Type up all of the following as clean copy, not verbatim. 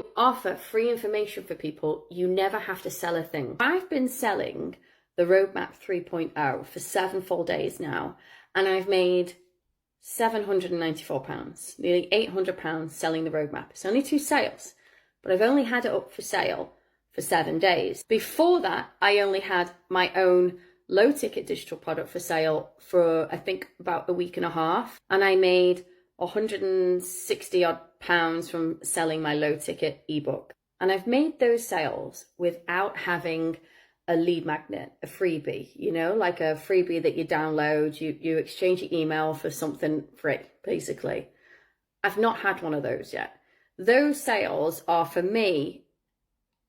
you offer free information for people, you never have to sell a thing. I've been selling the Roadmap 3.0 for 7 full days now, and I've made £794, nearly £800 selling the roadmap. It's only 2 sales, but I've only had it up for sale for 7 days. Before that, I only had my own low ticket digital product for sale for I think about a week and a half, and I made 160 odd pounds from selling my low ticket ebook. And I've made those sales without having a lead magnet, a freebie, you know, like a freebie that you download, you exchange your email for something free, basically. I've not had one of those yet. Those sales are, for me,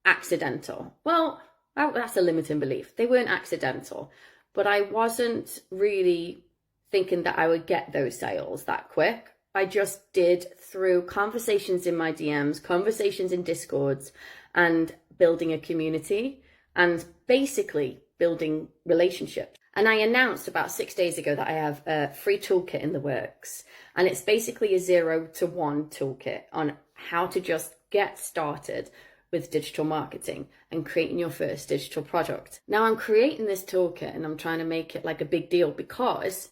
accidental. Well, that's a limiting belief. They weren't accidental, but I wasn't really thinking that I would get those sales that quick. I just did through conversations in my DMs, conversations in Discords, and building a community, and basically building relationships. And I announced about 6 days ago that I have a free toolkit in the works. And it's basically a 0 to 1 toolkit on how to just get started with digital marketing and creating your first digital product. Now I'm creating this toolkit and I'm trying to make it like a big deal, because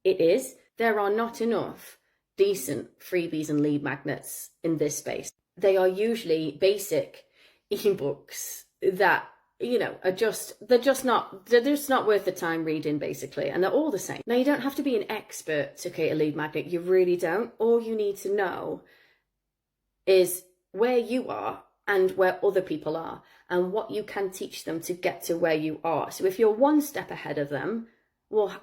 there are not enough decent freebies and lead magnets in this space. They are usually basic ebooks that, you know, they're just not worth the time reading, basically, and they're all the same. Now, you don't have to be an expert to create a lead magnet. You really don't. All you need to know is where you are and where other people are, and what you can teach them to get to where you are. So if you're 1 step ahead of them, well,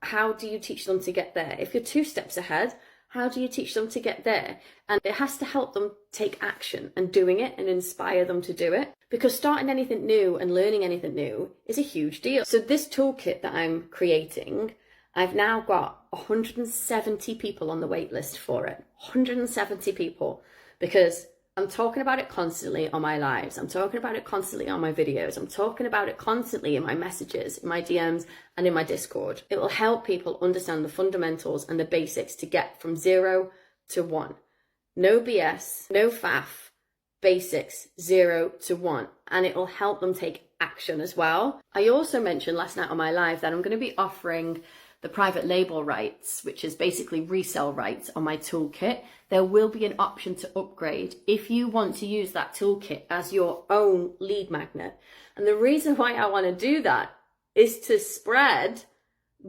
how do you teach them to get there? If you're 2 steps ahead, how do you teach them to get there? And it has to help them take action and doing it and inspire them to do it, because starting anything new and learning anything new is a huge deal. So this toolkit that I'm creating, I've now got 170 people on the wait list for it. 170 people, because I'm talking about it constantly on my lives. I'm talking about it constantly on my videos. I'm talking about it constantly in my messages, in my DMs, and in my Discord. It will help people understand the fundamentals and the basics to get from 0 to 1. No BS, no faff, basics, 0 to 1. And it will help them take action as well. I also mentioned last night on my live that I'm going to be offering the private label rights, which is basically resale rights on my toolkit. There will be an option to upgrade if you want to use that toolkit as your own lead magnet. And the reason why I want to do that is to spread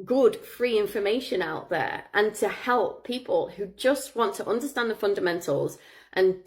good free information out there and to help people who just want to understand the fundamentals and